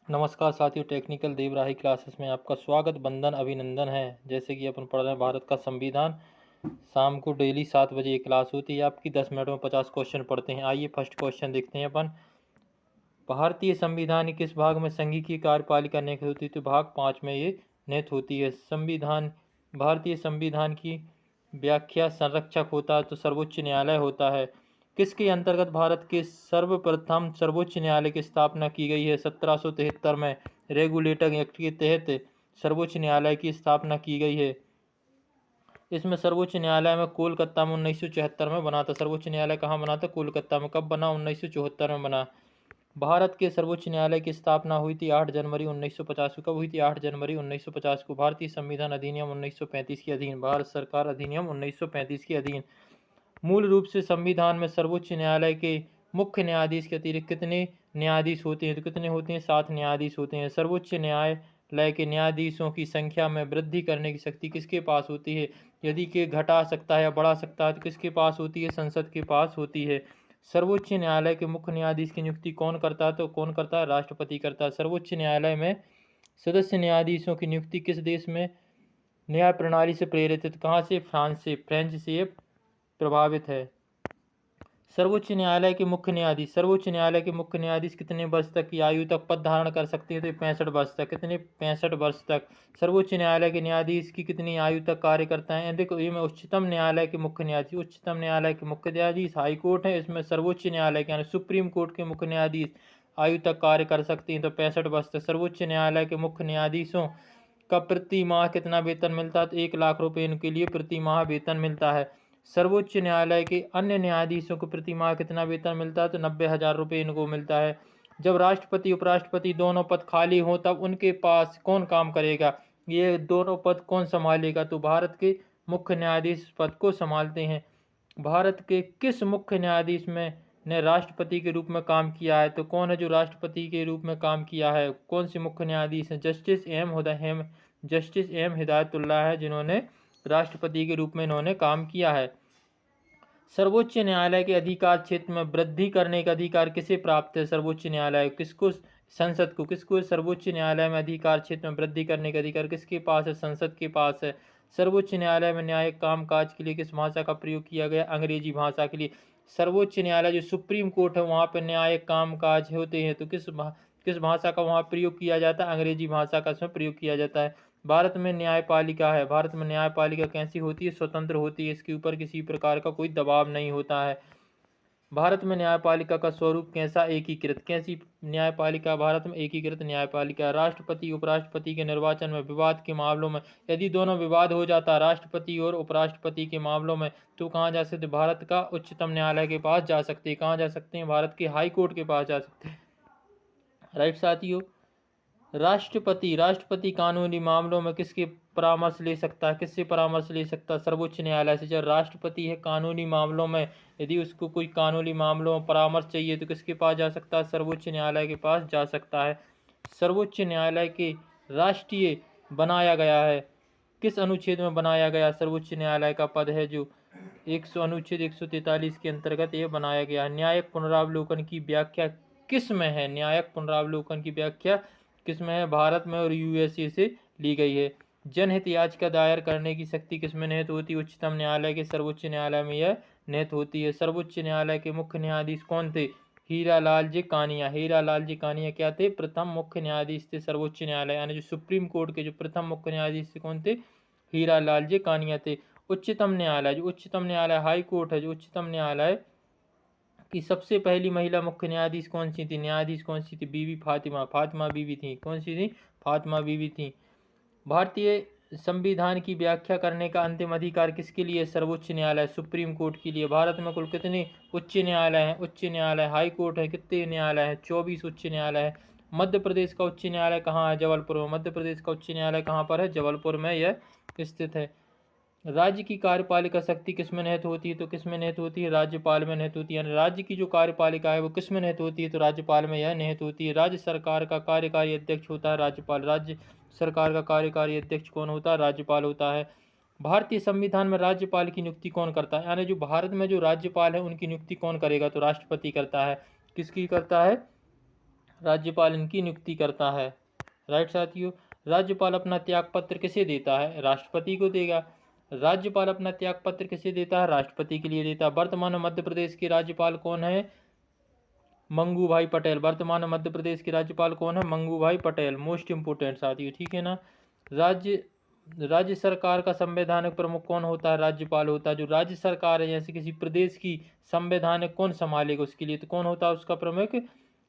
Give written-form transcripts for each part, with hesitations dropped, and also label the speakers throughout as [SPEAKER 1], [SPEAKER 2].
[SPEAKER 1] नमस्कार साथियों, technical देवराही classes में आपका स्वागत, वंदन, अभिनंदन है। जैसे कि अपन पढ़ रहे हैं भारत का संविधान। शाम को डेली 7 बजे ये क्लास होती है आपकी। 10 मिनट में 50 क्वेश्चन पढ़ते हैं। आइए फर्स्ट क्वेश्चन देखते हैं अपन। भारतीय संविधान के किस भाग में संघीय कार्यपालिका नियुक्त होती है? तो भाग 5 में ये नियुक्त होती है। भारतीय संविधान की व्याख्या संरक्षक होता है तो सर्वोच्च न्यायालय होता है। किसके अंतर्गत भारत के सर्वप्रथम सर्वोच्च न्यायालय की स्थापना की गई है? 1773 में रेगुलेटर एक्ट के तहत सर्वोच्च न्यायालय की स्थापना की गई है। इसमें सर्वोच्च न्यायालय में कोलकाता में 1974 में बना था। सर्वोच्च न्यायालय कहाँ बना था? कोलकाता में। कब बना? 1974 में बना। भारत के सर्वोच्च न्यायालय की स्थापना हुई थी 8 जनवरी 1950 को। कब हुई थी? 8 जनवरी 1950 को। भारतीय संविधान अधिनियम 1935 के अधीन। भारत सरकार अधिनियम 1935 के अधीन। मूल रूप से संविधान में सर्वोच्च न्यायालय के मुख्य न्यायाधीश के अतिरिक्त कितने न्यायाधीश होते हैं? तो कितने होते हैं? 7 न्यायाधीश होते हैं। सर्वोच्च न्यायालय के न्यायाधीशों की संख्या में वृद्धि करने की शक्ति किसके पास होती है? यदि के घटा सकता है या बढ़ा सकता है तो किसके पास होती है? संसद के पास होती है। सर्वोच्च न्यायालय के मुख्य न्यायाधीश की नियुक्ति कौन करता है? तो कौन करता है? राष्ट्रपति करता है। सर्वोच्च न्यायालय में सदस्य न्यायाधीशों की नियुक्ति किस देश में न्याय प्रणाली से प्रेरित है? कहाँ से? फ्रांस से, फ्रेंच से प्रभावित है। सर्वोच्च न्यायालय के मुख्य न्यायाधीश कितने वर्ष तक की आयु तक पद धारण कर सकते हैं? तो 65 वर्ष तक। कितने? 65 वर्ष तक। सर्वोच्च न्यायालय के न्यायाधीश की कितनी आयु तक कार्य करता है? देखो, ये में उच्चतम न्यायालय के मुख्य न्यायाधीश, उच्चतम न्यायालय के मुख्य न्यायाधीश हाई कोर्ट है। इसमें सर्वोच्च न्यायालय के यानी सुप्रीम कोर्ट के मुख्य न्यायाधीश आयु तक कार्य कर सकते हैं तो 65 वर्ष तक। सर्वोच्च न्यायालय के मुख्य न्यायाधीशों का प्रति माह कितना वेतन मिलता है? तो 1 लाख रुपये इनके लिए प्रति माह वेतन मिलता है। सर्वोच्च न्यायालय के अन्य न्यायाधीशों को प्रति माह कितना वेतन मिलता है? तो 90,000 रुपये इनको मिलता है। जब राष्ट्रपति उपराष्ट्रपति दोनों पद खाली हों तब उनके पास कौन काम करेगा? ये दोनों पद कौन संभालेगा? तो भारत के मुख्य न्यायाधीश पद को संभालते हैं। भारत के किस मुख्य न्यायाधीश में ने राष्ट्रपति के रूप में काम किया है? तो कौन है जो राष्ट्रपति के रूप में काम किया है? कौन से मुख्य न्यायाधीश हैं? जस्टिस एम हिदायतुल्लाह है जिन्होंने राष्ट्रपति के रूप में इन्होंने काम किया है। सर्वोच्च न्यायालय के अधिकार क्षेत्र में वृद्धि करने का अधिकार किसे प्राप्त है? सर्वोच्च न्यायालय किसको? संसद को। किसको? सर्वोच्च न्यायालय में अधिकार क्षेत्र में वृद्धि करने का अधिकार किसके पास है? संसद के पास है। सर्वोच्च न्यायालय में न्यायिक कामकाज के लिए किस भाषा का प्रयोग किया गया? अंग्रेजी भाषा के लिए। सर्वोच्च न्यायालय जो सुप्रीम कोर्ट है वहाँ पर न्यायिक कामकाज होते हैं तो किस भाषा का वहाँ प्रयोग किया जाता है? अंग्रेजी भाषा का इसमें प्रयोग किया जाता है। भारत में न्यायपालिका है। भारत में न्यायपालिका कैसी होती है? स्वतंत्र होती है। इसके ऊपर किसी प्रकार का कोई दबाव नहीं होता है। भारत में न्यायपालिका का स्वरूप कैसा? एकीकृत। कैसी न्यायपालिका? भारत में एकीकृत न्यायपालिका। राष्ट्रपति उपराष्ट्रपति के निर्वाचन में विवाद के मामलों में यदि दोनों विवाद हो जाता राष्ट्रपति और उपराष्ट्रपति के मामलों में तो कहाँ जा सकते? भारत का उच्चतम न्यायालय के पास जा सकते हैं। कहाँ जा सकते हैं? भारत के हाई कोर्ट के पास जा सकते हैं। राइट साथियों। राष्ट्रपति कानूनी मामलों में किसके परामर्श ले सकता है? किससे परामर्श ले सकता है? सर्वोच्च न्यायालय से। जब राष्ट्रपति है कानूनी मामलों में यदि उसको कोई कानूनी मामलों में परामर्श चाहिए तो किसके पास जा सकता है? सर्वोच्च न्यायालय के पास जा सकता है। सर्वोच्च न्यायालय के राष्ट्रीय बनाया गया है। किस अनुच्छेद में बनाया गया? सर्वोच्च न्यायालय का पद है जो अनुच्छेद 143 के अंतर्गत ये बनाया गया। न्यायिक पुनरावलोकन की व्याख्या किस में है? न्यायिक पुनरावलोकन की व्याख्या किसमें है? भारत में और यूएसए से ली गई है। जनहित याचिका दायर करने की शक्ति किसमें निहित होती है? उच्चतम न्यायालय के। सर्वोच्च न्यायालय में यह निहित होती है। सर्वोच्च न्यायालय के मुख्य न्यायाधीश कौन थे? हीरालाल जी कानिया। हीरालाल जी कानिया क्या थे? प्रथम मुख्य न्यायाधीश थे सर्वोच्च न्यायालय यानी जो सुप्रीम कोर्ट के जो प्रथम मुख्य न्यायाधीश थे कौन थे? हीरालाल जी कानिया थे। उच्चतम न्यायालय हाई कोर्ट है जो उच्चतम न्यायालय की सबसे पहली महिला मुख्य न्यायाधीश कौन सी थी? न्यायाधीश कौन सी थी? बीवी फातिमा बीवी थी। कौन सी थी? फातिमा बीवी थी। भारतीय संविधान की व्याख्या करने का अंतिम अधिकार किसके लिए? सर्वोच्च न्यायालय सुप्रीम कोर्ट के लिए। भारत में कुल कितने उच्च न्यायालय हैं? उच्च न्यायालय हाई कोर्ट है कितने न्यायालय हैं? 24 उच्च न्यायालय है। मध्य प्रदेश का उच्च न्यायालय कहाँ है? जबलपुर में। मध्य प्रदेश का उच्च न्यायालय कहाँ पर है? जबलपुर में यह स्थित है। राज्य की कार्यपालिका शक्ति किस में निहित होती है? तो किस में निहित होती है? राज्यपाल में निहित होती है। यानी राज्य की जो कार्यपालिका है वो किस में निहित होती है? तो राज्यपाल में यह निहित होती है। राज्य सरकार का कार्यकारी अध्यक्ष होता है राज्यपाल। राज्य सरकार का कार्यकारी अध्यक्ष कौन होता है? राज्यपाल होता है। भारतीय संविधान में राज्यपाल की नियुक्ति कौन करता है? यानी जो भारत में जो राज्यपाल है उनकी नियुक्ति कौन करेगा? तो राष्ट्रपति करता है। किसकी करता है? राज्यपाल इनकी नियुक्ति करता है। राइट साथियों। राज्यपाल अपना त्याग पत्र किसे देता है? राष्ट्रपति को देगा। राज्यपाल अपना त्याग पत्र किसे देता है? राष्ट्रपति के लिए देता है। वर्तमान में मध्य प्रदेश के राज्यपाल कौन है? मंगू भाई पटेल। वर्तमान में मध्य प्रदेश के राज्यपाल कौन है? मंगू भाई पटेल। मोस्ट इंपोर्टेंट साथियों, ठीक है ना। राज्य सरकार का संवैधानिक प्रमुख कौन होता है? राज्यपाल होता है। जो राज्य सरकार है, जैसे किसी प्रदेश की संवैधानिक कौन संभालेगा उसके लिए, तो कौन होता है उसका प्रमुख?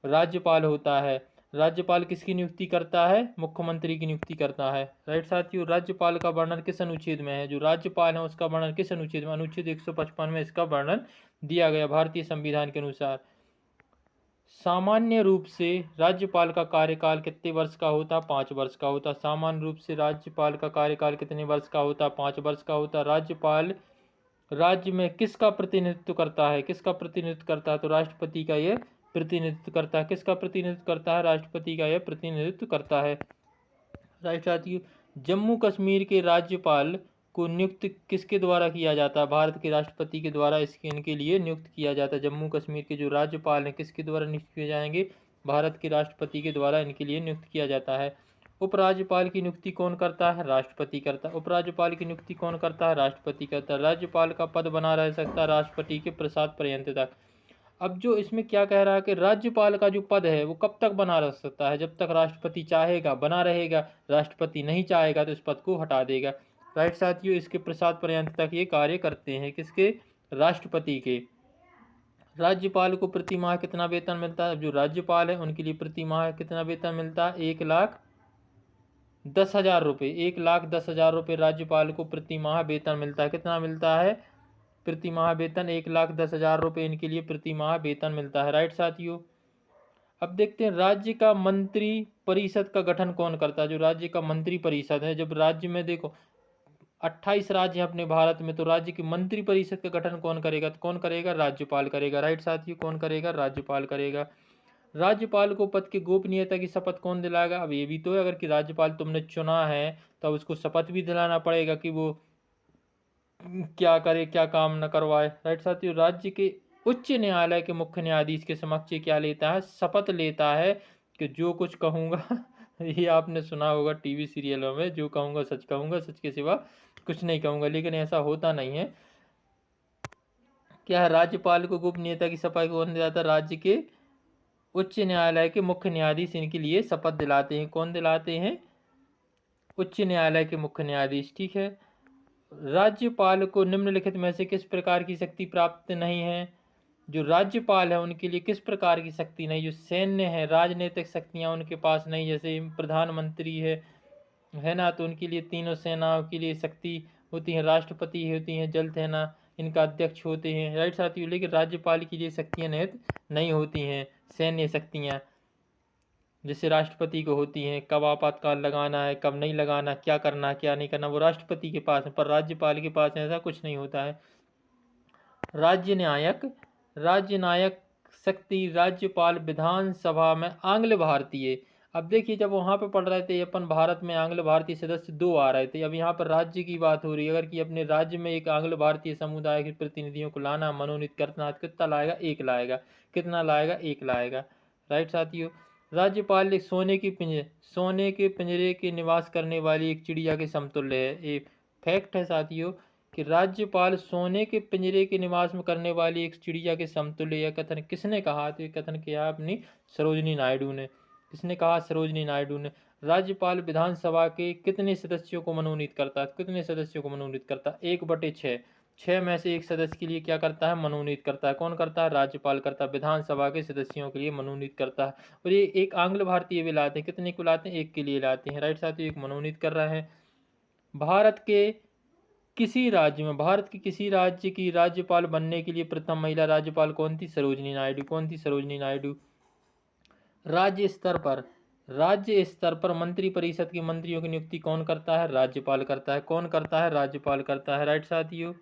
[SPEAKER 1] राज्यपाल होता है। राज्यपाल किसकी नियुक्ति करता है? मुख्यमंत्री की नियुक्ति करता है। राइट साथियों। राज्यपाल का वर्णन किस अनुच्छेद में है? जो राज्यपाल है उसका वर्णन किस अनुच्छेद में? अनुच्छेद 155 में इसका वर्णन दिया गया भारतीय संविधान के अनुसार। सामान्य रूप से राज्यपाल का कार्यकाल कितने वर्ष का होता? 5 वर्ष का होता। सामान्य रूप से राज्यपाल का कार्यकाल कितने वर्ष का होता? 5 वर्ष का होता। राज्यपाल राज्य में किसका प्रतिनिधित्व करता है? किसका प्रतिनिधित्व करता है? तो राष्ट्रपति का यह प्रतिनिधित्व करता है। किसका प्रतिनिधित्व करता है? राष्ट्रपति का यह प्रतिनिधित्व करता है। राइट साथियों। जम्मू कश्मीर के राज्यपाल को नियुक्त किसके द्वारा किया जाता है? भारत के राष्ट्रपति के द्वारा इनके लिए नियुक्त किया जाता है। जम्मू कश्मीर के जो राज्यपाल हैं किसके द्वारा नियुक्त किए जाएंगे? भारत के राष्ट्रपति के द्वारा इनके लिए नियुक्त किया जाता है। उपराज्यपाल की नियुक्ति कौन करता है? राष्ट्रपति करता है। उपराज्यपाल की नियुक्ति कौन करता है? राष्ट्रपति करता है। राज्यपाल का पद बना रह सकता है राष्ट्रपति के प्रसाद पर्यंत तक। अब जो इसमें क्या कह रहा है कि राज्यपाल का जो पद है वो कब तक बना रह सकता है? जब तक राष्ट्रपति चाहेगा बना रहेगा, राष्ट्रपति नहीं चाहेगा तो इस पद को हटा देगा। राइट साथियों। इसके प्रसाद पर्यंत तक ये कार्य करते हैं। किसके? राष्ट्रपति के। राज्यपाल को प्रति माह कितना वेतन मिलता है? जो राज्यपाल है उनके लिए प्रति माह कितना वेतन मिलता है? 1,10,000 रुपये। 1,10,000 रुपये राज्यपाल को प्रति माह वेतन मिलता है। कितना मिलता है? प्रति माह वेतन 1,10,000 रुपये इनके लिए प्रति माह वेतन मिलता है। राइट साथियों। अब देखते हैं राज्य का मंत्री परिषद का गठन कौन करता है? जो राज्य का मंत्री परिषद है, जब राज्य में देखो 28 राज्य हैं अपने भारत में, तो राज्य की मंत्री परिषद का गठन कौन करेगा? तो कौन करेगा? राज्यपाल करेगा। राइट साथियों। कौन करेगा? राज्यपाल करेगा। राज्यपाल को पद की गोपनीयता की शपथ कौन दिलाएगा? अब ये भी तो है, अगर कि राज्यपाल तुमने चुना है तो उसको शपथ भी दिलाना पड़ेगा कि वो क्या करे, क्या काम न करवाए। राइट साथियों। राज्य के उच्च न्यायालय के मुख्य न्यायाधीश के समक्ष क्या लेता है? शपथ लेता है कि जो कुछ कहूँगा ये आपने सुना होगा टीवी सीरियलों में, जो कहूँगा, सच के सिवा कुछ नहीं कहूँगा, लेकिन ऐसा होता नहीं है। क्या है? राज्यपाल को गोपनीयता की शपथ कौन दिलाता है? राज्य के उच्च न्यायालय के मुख्य न्यायाधीश इनके लिए शपथ दिलाते हैं। कौन दिलाते हैं? उच्च न्यायालय के मुख्य न्यायाधीश। ठीक है। राज्यपाल को निम्नलिखित में से किस प्रकार की शक्ति प्राप्त नहीं है? जो राज्यपाल है उनके लिए किस प्रकार की शक्ति नहीं? जो सैन्य है, राजनीतिक शक्तियां उनके पास नहीं, जैसे प्रधानमंत्री है ना, तो उनके लिए तीनों सेनाओं के लिए शक्ति होती है। राष्ट्रपति होती हैं, जल सेना इनका अध्यक्ष होते हैं। राइट साथियों। लेकिन राज्यपाल के लिए शक्तियां निहित नहीं होती हैं, सैन्य शक्तियाँ जैसे राष्ट्रपति को होती हैं। कब आपातकाल लगाना है, कब नहीं लगाना, क्या करना है, क्या नहीं करना, वो राष्ट्रपति के पास है, पर राज्यपाल के पास ऐसा कुछ नहीं होता है। राज्य नायक शक्ति राज्यपाल विधानसभा में आंग्ल भारतीय। अब देखिए, जब वहाँ पे पढ़ रहे थे अपन, भारत में आंग्ल भारतीय सदस्य 2 आ रहे थे। अब यहाँ पर राज्य की बात हो रही है। अगर कि अपने राज्य में एक आंग्ल भारतीय समुदाय के प्रतिनिधियों को लाना, मनोनीत करना, तो कितना लाएगा? 1 लाएगा। कितना लाएगा? 1 लाएगा। राइट साथियों। राज्यपाल एक सोने के पिंजरे के निवास करने वाली एक चिड़िया के समतुल्य है। ये फैक्ट है साथियों कि राज्यपाल सोने के पिंजरे के निवास में करने वाली एक चिड़िया के समतुल्य। यह कथन किसने कहा? तो ये कथन किया अपनी सरोजिनी नायडू ने। किसने कहा? सरोजिनी नायडू ने। राज्यपाल विधानसभा के कितने सदस्यों को मनोनीत करता है? कितने सदस्यों को मनोनीत करता है? 1/6। 6 में से 1 सदस्य के लिए क्या करता है? मनोनीत करता है। कौन करता है? राज्यपाल करता है। विधानसभा के सदस्यों के लिए मनोनीत करता है। और ये एक आंग्ल भारतीय भी लाते हैं। कितने को लाते हैं? 1 के लिए लाते हैं। राइट साथियों। 1 मनोनीत कर रहे हैं। भारत के किसी राज्य की राज्यपाल बनने के लिए प्रथम महिला राज्यपाल कौन थी? सरोजिनी नायडू। कौन थी? सरोजिनी नायडू। राज्य स्तर पर मंत्री परिषद के मंत्रियों की नियुक्ति कौन करता है? राज्यपाल करता है। कौन करता है? राज्यपाल करता है। राइट साथियों।